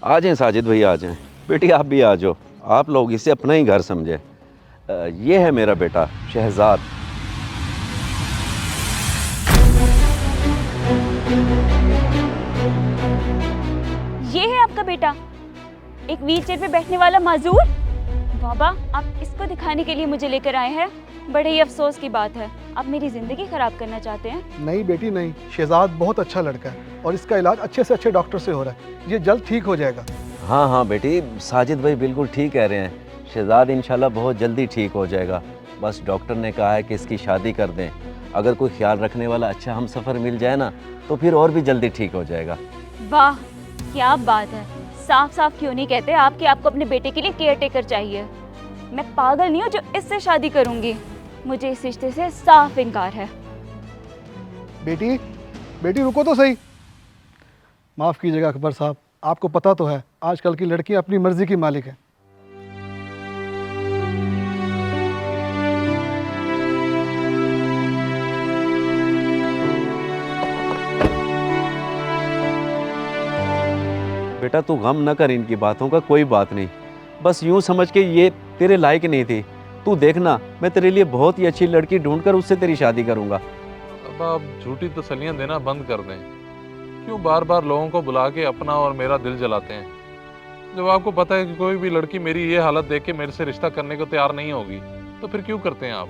आ जाएं साजिद भाई, आ जाएं। बेटी आप भी आ जाओ, आप लोग इसे अपना ही घर समझे। ये है मेरा बेटा शहजाद। ये है आपका बेटा, एक व्हीलचेयर पे बैठने वाला माजूर। बाबा, आप इसको दिखाने के लिए मुझे लेकर आए हैं? बड़े ही अफसोस की बात है, आप मेरी जिंदगी खराब करना चाहते हैं। नहीं बेटी नहीं, शहजाद बहुत अच्छा लड़का है और इसका इलाज अच्छे से अच्छे डॉक्टर से हो रहा है। ये जल्द ठीक हो जाएगा। हाँ हाँ बेटी, साजिद भाई बिल्कुल ठीक कह रहे हैं। शहजाद इंशाल्लाह बहुत जल्दी ठीक हो जाएगा। बस डॉक्टर ने कहा है कि इसकी शादी कर दें। अगर कोई ख्याल रखने वाला अच्छा हम सफ़र मिल जाए ना, तो फिर और भी जल्दी ठीक हो जाएगा। वाह, क्या बात है। साफ साफ क्यों नहीं कहते आप कि आपको अपने बेटे के लिए केयर टेकर चाहिए। मैं पागल नहीं हूँ जो इससे शादी करूंगी। मुझे इस रिश्ते से साफ इनकार है। बेटी बेटी रुको तो सही। माफ़ कीजिएगा अकबर साहब, आपको पता तो है आजकल की लड़की अपनी मर्जी की मालिक है। बेटा तू गम न कर इनकी बातों का, कोई बात नहीं। बस यूं समझ के ये तेरे लायक नहीं थी। तू देखना, मैं तेरे लिए बहुत ही अच्छी लड़की ढूंढकर उससे तेरी शादी करूंगा। अब आप झूठी तसल्लियां देना बंद कर दें। क्यों बार बार लोगों को बुला के अपना और मेरा दिल जलाते हैं? जब आपको पता है कि कोई भी लड़की मेरी ये हालत देख के मेरे से रिश्ता करने को तैयार नहीं होगी, तो फिर क्यों करते हैं आप?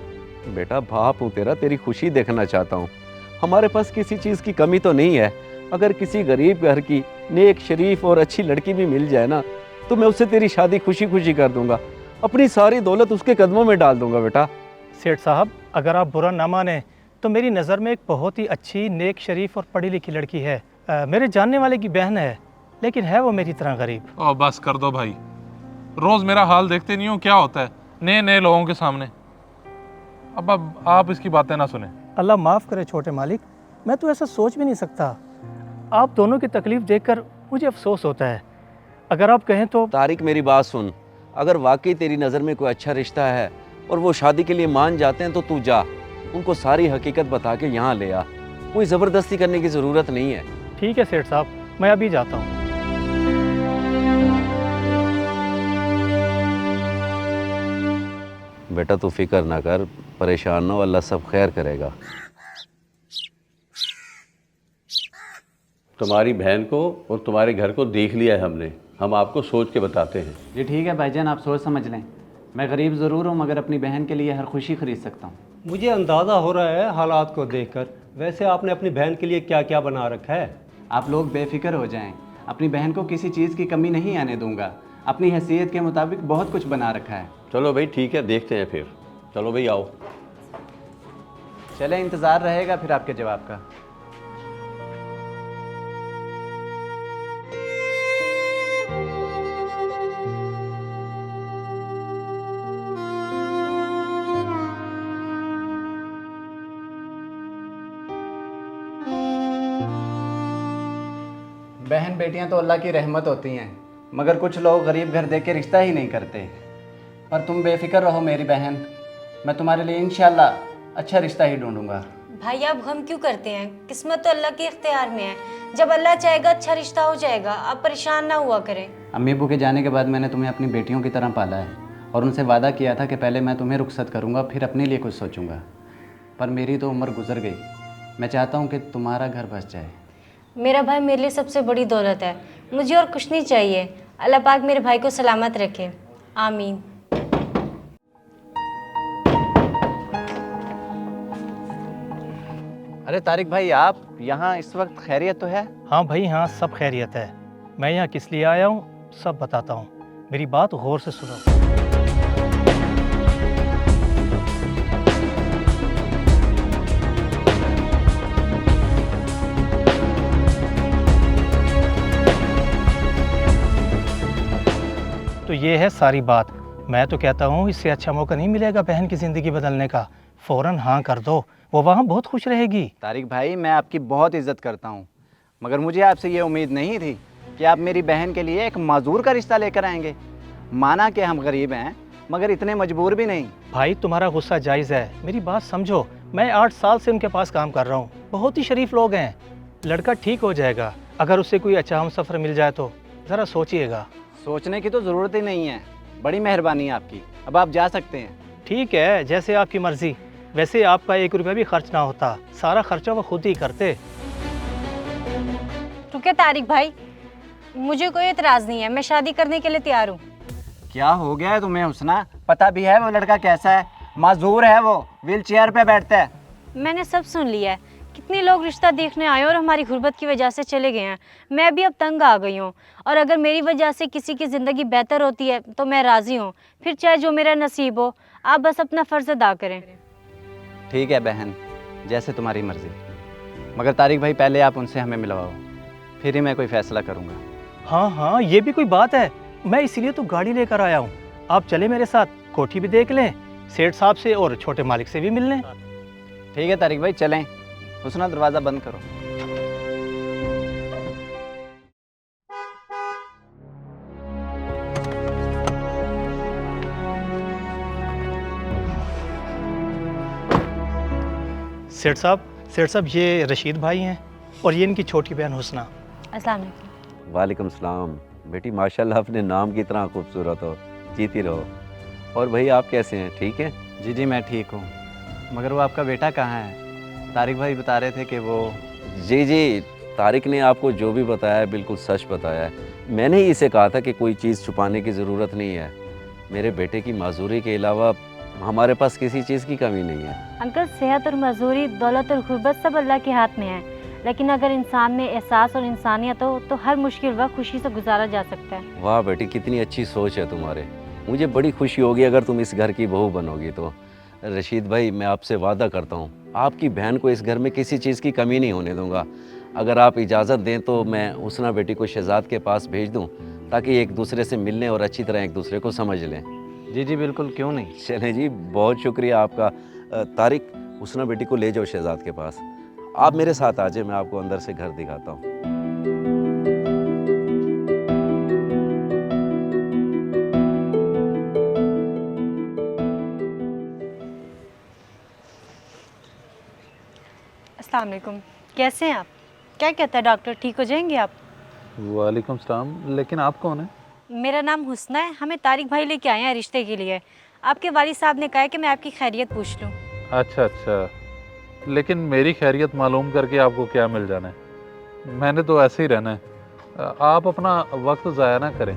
बेटा बाप हूँ तेरा, तेरी खुशी देखना चाहता हूँ। हमारे पास किसी चीज़ की कमी तो नहीं है। अगर किसी गरीब घर की नेक शरीफ और अच्छी लड़की भी मिल जाए ना, तो मैं उससे तेरी शादी खुशी खुशी कर दूंगा। अपनी सारी दौलत उसके कदमों में डाल दूंगा। बेटा सेठ साहब, अगर आप बुरा ना माने तो मेरी नज़र में एक बहुत ही अच्छी नेक शरीफ और पढ़ी लिखी लड़की है। मेरे जानने वाले की बहन है, लेकिन है वो मेरी तरह गरीब। ओ बस कर दो भाई, रोज मेरा हाल देखते नहीं हो क्या होता है नए नए लोगों के सामने। अब आप इसकी बातें ना सुने। अल्लाह माफ़ करे छोटे मालिक, मैं तो ऐसा सोच भी नहीं सकता। आप दोनों की तकलीफ़ देखकर मुझे अफसोस होता है। अगर आप कहें तो तारिक मेरी बात सुन, अगर वाकई तेरी नज़र में कोई अच्छा रिश्ता है और वो शादी के लिए मान जाते हैं, तो तू जा, उनको सारी हकीकत बता के यहाँ ले आ। कोई ज़बरदस्ती करने की ज़रूरत नहीं है। ठीक है सेठ साहब, मैं अभी जाता हूँ। बेटा तू फिक्र ना कर, परेशान ना हो, अल्लाह सब खैर करेगा। तुम्हारी बहन को और तुम्हारे घर को देख लिया है हमने, हम आपको सोच के बताते हैं। जी ठीक है भाईजान, आप सोच समझ लें। मैं गरीब ज़रूर हूँ, मगर अपनी बहन के लिए हर खुशी खरीद सकता हूँ। मुझे अंदाज़ा हो रहा है हालात को देखकर। वैसे आपने अपनी बहन के लिए क्या क्या बना रखा है? आप लोग बेफिक्र हो जाएं, अपनी बहन को किसी चीज़ की कमी नहीं आने दूंगा। अपनी हैसियत के मुताबिक बहुत कुछ बना रखा है। चलो भाई ठीक है, देखते हैं फिर। चलो भाई आओ। चले, इंतज़ार रहेगा फिर आपके जवाब का। बहन बेटियां तो अल्लाह की रहमत होती हैं, मगर कुछ लोग गरीब घर देख के रिश्ता ही नहीं करते। पर तुम बेफिक्र रहो मेरी बहन, मैं तुम्हारे लिए इंशाल्लाह अच्छा रिश्ता ही ढूंढूंगा। भाई आप गम क्यों करते हैं? किस्मत तो अल्लाह के इख्तियार में है। जब अल्लाह चाहेगा अच्छा रिश्ता हो जाएगा। आप परेशान ना हुआ करें। अम्मी अब्बू के जाने के बाद मैंने तुम्हें अपनी बेटियों की तरह पाला है और उनसे वादा किया था कि पहले मैं तुम्हें रुखसत करूँगा, फिर अपने लिए कुछ सोचूंगा। पर मेरी तो उम्र गुजर गई। मैं चाहता हूँ कि तुम्हारा घर बस जाए। मेरा भाई मेरे लिए सबसे बड़ी दौलत है। मुझे और कुछ नहीं चाहिए। अल्लाह पाक मेरे भाई को सलामत रखे, आमीन। अरे तारिक भाई, आप यहाँ इस वक्त खैरियत तो है? हाँ भाई हाँ, सब खैरियत है। मैं यहाँ किस लिए आया हूँ सब बताता हूँ, मेरी बात गौर से सुनो। तो ये है सारी बात। मैं तो कहता हूँ इससे अच्छा मौका नहीं मिलेगा बहन की ज़िंदगी बदलने का। फ़ौरन हाँ कर दो, वो वहाँ बहुत खुश रहेगी। तारिक भाई, मैं आपकी बहुत इज्जत करता हूँ, मगर मुझे आपसे ये उम्मीद नहीं थी कि आप मेरी बहन के लिए एक माजूर का रिश्ता लेकर आएंगे। माना कि हम गरीब हैं, मगर इतने मजबूर भी नहीं। भाई तुम्हारा गुस्सा जायज़ है, मेरी बात समझो। मैं 8 साल से उनके पास काम कर रहा हूँ, बहुत ही शरीफ लोग हैं। लड़का ठीक हो जाएगा, अगर उससे कोई अच्छा हम सफ़र मिल जाए तो। ज़रा सोचिएगा। सोचने की तो ज़रूरत ही नहीं है, बड़ी मेहरबानी है आपकी। अब आप जा सकते हैं। ठीक है, जैसे आपकी मर्ज़ी। वैसे आपका 1 रुपया भी खर्च ना होता, सारा खर्चा वो खुद ही करते। रुके तारिक भाई, मुझे कोई एतराज़ नहीं है, मैं शादी करने के लिए तैयार हूँ। क्या हो गया है तुम्हें हुस्ना? पता भी है वो लड़का कैसा है? माजूर है वो, व्हील चेयर पे बैठता है। मैंने सब सुन लिया है। कितने लोग रिश्ता देखने आए और हमारी गुर्बत की वजह से चले गए हैं। मैं भी अब तंग आ गई हूँ, और अगर मेरी वजह से किसी की ज़िंदगी बेहतर होती है तो मैं राज़ी हूँ। फिर चाहे जो मेरा नसीब हो, आप बस अपना फ़र्ज़ अदा करें। ठीक है बहन, जैसे तुम्हारी मर्ज़ी। मगर तारिक भाई, पहले आप उनसे हमें मिलवाओ, फिर ही मैं कोई फ़ैसला करूँगा। हाँ हाँ, ये भी कोई बात है। मैं इसीलिए तो गाड़ी लेकर आया हूँ। आप चले मेरे साथ, कोठी भी देख लें, सेठ साहब से और छोटे मालिक से भी मिल लें। ठीक है तारिक भाई, चलें। हुस्ना, दरवाज़ा बंद करो। सेठ साहब ये रशीद भाई हैं और ये इनकी छोटी बहन हुस्ना। अस्सलाम वालेकुम। वालेकुम सलाम। बेटी माशाल्लाह, अपने नाम की तरह खूबसूरत हो, जीती रहो। और भाई आप कैसे हैं, ठीक हैं? जी जी, मैं ठीक हूँ। मगर वो आपका बेटा कहाँ है? तारिक भाई बता रहे थे कि वो... जी जी, तारिक ने आपको जो भी बताया है बिल्कुल सच बताया है। मैंने ही इसे कहा था कि कोई चीज़ छुपाने की ज़रूरत नहीं है। मेरे बेटे की माजूरी के अलावा हमारे पास किसी चीज़ की कमी नहीं है। अंकल, सेहत और मजदूरी, दौलत और गुर्बत सब अल्लाह के हाथ में है, लेकिन अगर इंसान में एहसास और इंसानियत हो तो हर मुश्किल वक्त खुशी से गुजारा जा सकता है। वाह बेटी, कितनी अच्छी सोच है तुम्हारे। मुझे बड़ी खुशी होगी अगर तुम इस घर की बहू बनोगी तो। रशीद भाई, मैं आपसे वादा करता हूँ आपकी बहन को इस घर में किसी चीज़ की कमी नहीं होने दूंगा। अगर आप इजाज़त दें तो मैं हुस्ना बेटी को शहजाद के पास भेज दूँ, ताकि एक दूसरे से मिलने और अच्छी तरह एक दूसरे को समझ लें। जी जी बिल्कुल, क्यों नहीं। चलें जी, बहुत शुक्रिया आपका। तारिक, हुस्ना बेटी को ले जाओ शहजाद के पास। आप मेरे साथ आ जाए, मैं आपको अंदर से घर दिखाता हूँ। अस्सलाम वालेकुम। कैसे हैं आप? क्या कहता है डॉक्टर, ठीक हो जाएंगे आप? वालेकुम सलाम। लेकिन आप कौन है? मेरा नाम हुस्ना है। हमें तारिक भाई लेके आए हैं रिश्ते के लिए। आपके वालिद साहब ने कहा है कि मैं आपकी खैरियत पूछ लूँ। अच्छा अच्छा, लेकिन मेरी खैरियत मालूम करके आपको क्या मिल जाना है? मैंने तो ऐसे ही रहना है। आप अपना वक्त ज़ाया ना करें।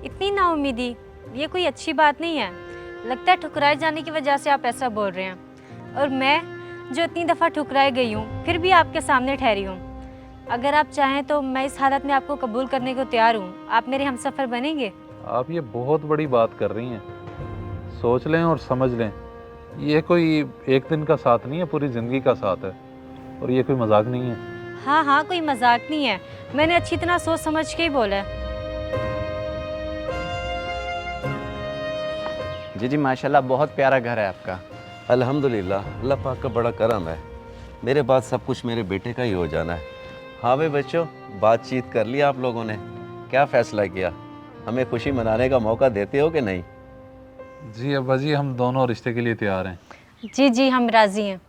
इतनी नाउम्मीदी, ये कोई अच्छी बात नहीं है। लगता है ठुकराए जाने की वजह से आप ऐसा बोल रहे हैं, और मैं जो इतनी दफ़ा ठुकराई गई हूँ फिर भी आपके सामने ठहरी हूँ। अगर आप चाहें तो मैं इस हालत में आपको कबूल करने को तैयार हूँ। आप मेरे हमसफ़र बनेंगे? आप ये बहुत बड़ी बात कर रही हैं। सोच लें और समझ लें, ये कोई एक दिन का साथ नहीं है, पूरी ज़िंदगी का साथ है। और ये कोई मजाक नहीं है। हाँ हाँ, कोई मजाक नहीं है। मैंने अच्छी तरह सोच समझ के ही बोला है। जी जी माशाल्लाह, बहुत प्यारा घर है आपका। अल्हम्दुलिल्लाह, अल्लाह पाक का बड़ा करम है। मेरे बाद सब कुछ मेरे बेटे का ही हो जाना है। हाँ भाई बच्चों, बातचीत कर लिया आप लोगों ने? क्या फ़ैसला किया? हमें खुशी मनाने का मौका देते हो कि नहीं? जी अब्बा जी, हम दोनों रिश्ते के लिए तैयार हैं। जी जी, हम राज़ी हैं।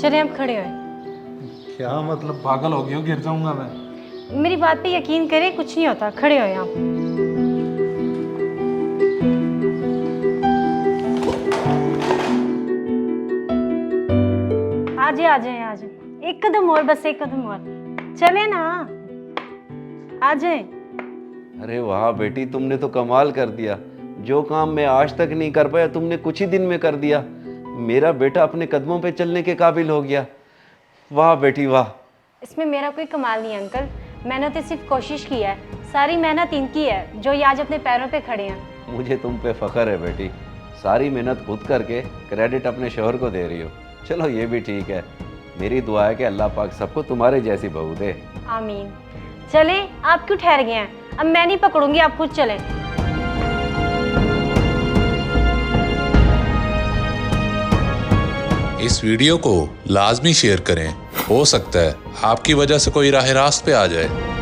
चलिए आप खड़े हो। क्या मतलब, पागल हो गई हो? गिर जाऊंगा मैं। मेरी बात पे यकीन करें, कुछ नहीं होता। खड़े हो आप। आ जाए। एक कदम और, बस एक कदम और। चले ना, आ जाए। अरे वाह बेटी, तुमने तो कमाल कर दिया। जो काम मैं आज तक नहीं कर पाया तुमने कुछ ही दिन में कर दिया। मेरा बेटा अपने कदमों पे चलने के काबिल हो गया। वाह बेटी वाह। इसमें मेरा कोई कमाल नहीं है अंकल, मैंने तो सिर्फ कोशिश की है। सारी मेहनत इनकी है जो ये आज अपने पैरों पे खड़े हैं। मुझे तुम पे फ़ख्र है बेटी। सारी मेहनत खुद करके क्रेडिट अपने शोहर को दे रही हो। चलो ये भी ठीक है। मेरी दुआ है कि अल्लाह पाक सबको तुम्हारे जैसी बहू दे। आमीन। चले, आप क्यों ठहर गए हैं? अब मैं नहीं पकड़ूंगी, आप खुद चलें। इस वीडियो को लाजमी शेयर करें। हो सकता है आपकी वजह से कोई राह रास्त पे आ जाए।